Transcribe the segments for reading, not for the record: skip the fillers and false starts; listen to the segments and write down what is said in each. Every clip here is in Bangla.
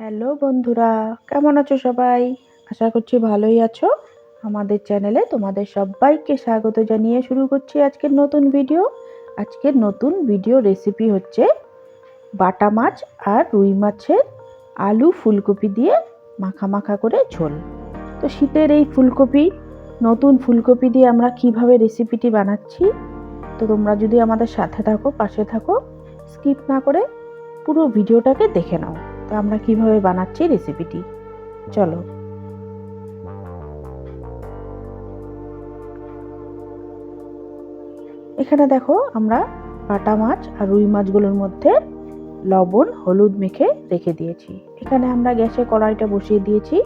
হ্যালো বন্ধুরা, কেমন আছো সবাই? আশা করছি ভালোই আছো। আমাদের চ্যানেলে তোমাদের সবাইকে স্বাগত জানিয়ে শুরু করছি আজকের নতুন ভিডিও। আজকের নতুন ভিডিও রেসিপি হচ্ছে বাটা মাছ আর রুই মাছের আলু ফুলকপি দিয়ে মাখা মাখা করে ঝোল। তো শীতের এই ফুলকপি, নতুন ফুলকপি দিয়ে আমরা কিভাবে রেসিপিটি বানাচ্ছি, তো তোমরা যদি আমাদের সাথে থাকো, পাশে থাকো, স্কিপ না করে পুরো ভিডিওটাকে দেখে নাও। তো আমরা কিভাবে বানাচ্ছি রেসিপিটি, চলো। এখানে দেখো, আমরা বাটা মাছ আর রুই মাছগুলোর মধ্যে লবণ হলুদ মেখে রেখে দিয়েছি। এখানে আমরা গ্যাসে কড়াইটা বসিয়ে দিয়েছি।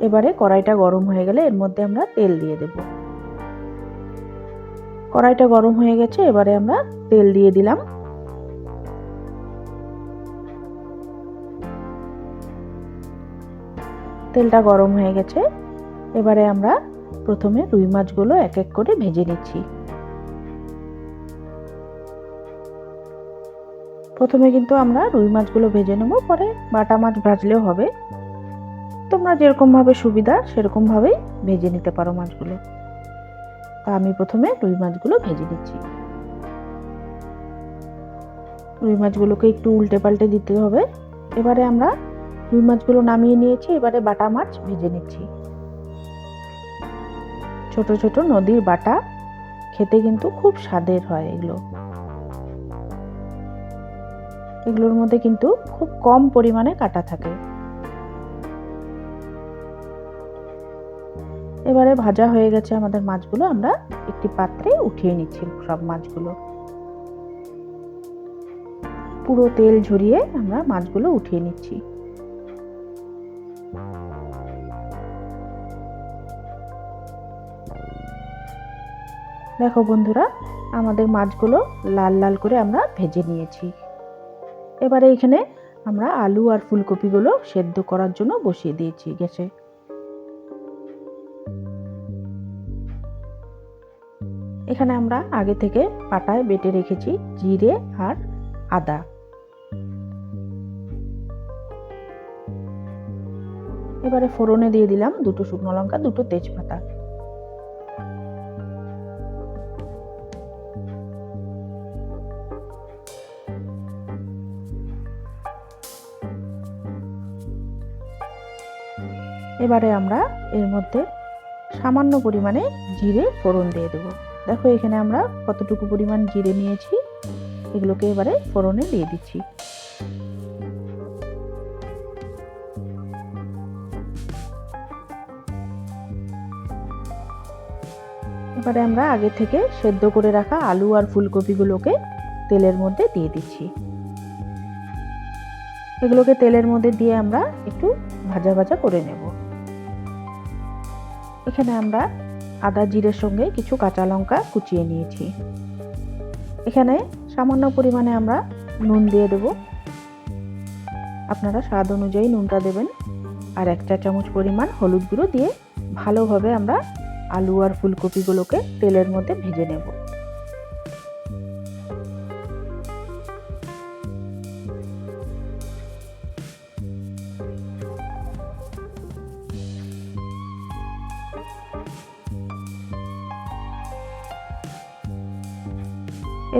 এবারে কড়াইটা গরম হয়ে গেলে এর মধ্যে আমরা তেল দিয়ে দেব। কড়াইটা গরম হয়ে গেছে, এবারে আমরা তেল দিয়ে দিলাম। তেলটা গরম হয়ে গেছে, এবারে আমরা প্রথমে রুই মাছগুলো এক এক করে ভেজে নিচ্ছি। প্রথমে কিন্তু আমরা রুই মাছগুলো ভেজে নেব, পরে বাটা মাছ ভাজলেও হবে। তোমরা যেরকম ভাবে সুবিধা সেরকম ভাবেই ভেজে নিতে পারো মাছগুলো। তা আমি প্রথমে রুই মাছগুলো ভেজে নিচ্ছি। রুই মাছগুলোকে একটু উল্টে পাল্টে দিতে হবে। এবারে আমরা রুই মাছগুলো নামিয়ে নিয়েছি, এবারে বাটা মাছ ভেজে নিচ্ছি। ছোট ছোট নদীর বাটা খেতে কিন্তু খুব স্বাদের হয়। এগুলোর মধ্যে কিন্তু খুব কম পরিমাণে কাটা থাকে। এবারে ভাজা হয়ে গেছে আমাদের মাছগুলো, আমরা একটি পাত্রে উঠিয়ে নিচ্ছি সব মাছগুলো। পুরো তেল ঝরিয়ে আমরা মাছগুলো উঠিয়ে নিচ্ছি। দেখো বন্ধুরা, আমাদের মাছগুলো লাল লাল করে আমরা ভেজে নিয়েছি। এবারে এখানে আমরা আলু আর ফুলকপিগুলো সেদ্ধ করার জন্য বসিয়ে দিয়েছি গ্যাসে। এখানে আমরা আগে থেকে পাটায় বেটে রেখেছি জিরে আর আদা। এবারে ফোড়নে দিয়ে দিলাম দুটো শুকনো লঙ্কা, দুটো তেজপাতা। এবারে আমরা এর মধ্যে সামান্য পরিমাণে জিরে ফোড়ন দিয়ে দেবো। দেখো এখানে আমরা কতটুকু পরিমাণ জিরে নিয়েছি, এগুলোকে এবারে ফোড়নে দিয়ে দিচ্ছি। এবারে আমরা আগে থেকে সেদ্ধ করে রাখা আলু আর ফুলকপিগুলোকে তেলের মধ্যে দিয়ে দিচ্ছি। এগুলোকে তেলের মধ্যে দিয়ে আমরা একটু ভাজা ভাজা করে নেব। এখানে আমরা আদা জিরের সঙ্গে কিছু কাঁচা লঙ্কা কুচিয়ে নিয়েছি। এখানে সামান্য পরিমাণে আমরা নুন দিয়ে দেব। আপনারা স্বাদ অনুযায়ী নুনটা দেবেন। আর 1 চা চামচ পরিমাণ হলুদ গুঁড়ো দিয়ে ভালোভাবে আমরা আলু আর ফুলকপিগুলোকে তেলের মধ্যে ভেজে নেব।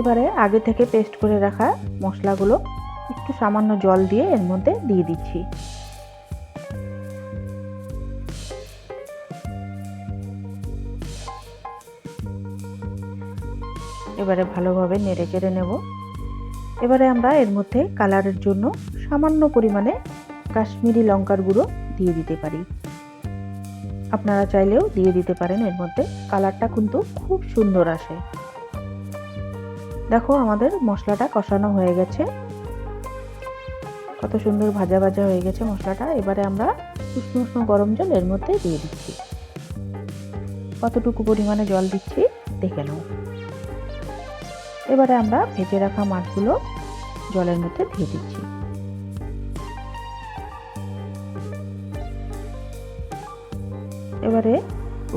এবারে আগে থেকে পেস্ট করে রাখা মশলাগুলো একটু সামান্য জল দিয়ে এর মধ্যে দিয়ে দিচ্ছি। এবারে ভালোভাবে নেড়ে চেড়ে নেব। এবারে আমরা এর মধ্যে কালারের জন্য সামান্য পরিমাণে কাশ্মীরি লঙ্কার গুঁড়ো দিয়ে দিতে পারি। আপনারা চাইলেও দিয়ে দিতে পারেন, এর মধ্যে কালারটা কিন্তু খুব সুন্দর আসে। দেখো আমাদের মশলাটা কষানো হয়ে গেছে, কত সুন্দর ভাজা ভাজা হয়ে গেছে মশলাটা। এবারে আমরা উষ্ণ উষ্ণ গরম জল এর মধ্যে দিয়ে দিচ্ছি। কতটুকু পরিমাণে জল দিচ্ছি দেখে নাও। এবারে আমরা ভেজে রাখা মাছগুলো জলের মধ্যে দিয়ে দিচ্ছি। এবারে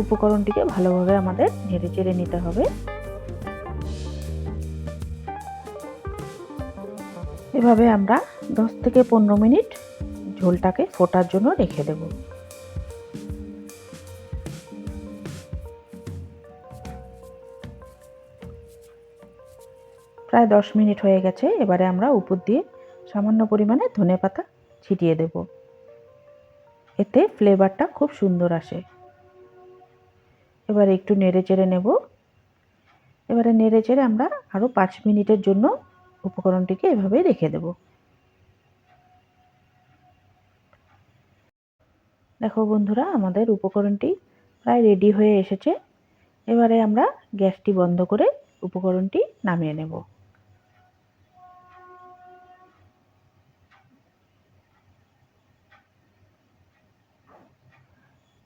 উপকরণটিকে ভালোভাবে আমাদের নেড়ে চেড়ে নিতে হবে। এভাবে আমরা 10 থেকে 15 মিনিট ঝোলটাকে ফোটার জন্য রেখে দেব। প্রায় 10 মিনিট হয়ে গেছে। এবারে আমরা উপর দিয়ে সামান্য পরিমাণে ধনেপাতা ছিটিয়ে দেব। এতে ফ্লেভারটা খুব সুন্দর আসে। এবারে একটু নেড়েচেড়ে নেব। এবারে নেড়েচেড়ে আমরা আরও 5 মিনিটের জন্য উপকরণটিকে এভাবেই রেখে দেব। দেখো বন্ধুরা, আমাদের উপকরণটি প্রায় রেডি হয়ে এসেছে। এবারে আমরা গ্যাসটি বন্ধ করে উপকরণটি নামিয়ে নেব।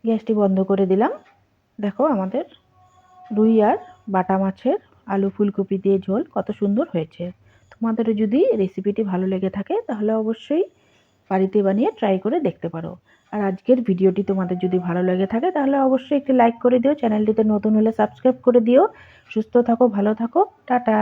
গ্যাসটি বন্ধ করে দিলাম। দেখো আমাদের রুই আর বাটা মাছের আলু ফুলকপি দিয়ে ঝোল কত সুন্দর হয়েছে। তোমাদেরও যদি রেসিপিটি ভালো লেগে থাকে তাহলে অবশ্যই বাড়িতে বানিয়ে ট্রাই করে দেখতে পারো। আর আজকের ভিডিওটি তোমাদের যদি ভালো লেগে থাকে তাহলে অবশ্যই একটি লাইক করে দিও। চ্যানেলটিতে নতুন হলে সাবস্ক্রাইব করে দিও। সুস্থ থাকো, ভালো থাকো, টাটা।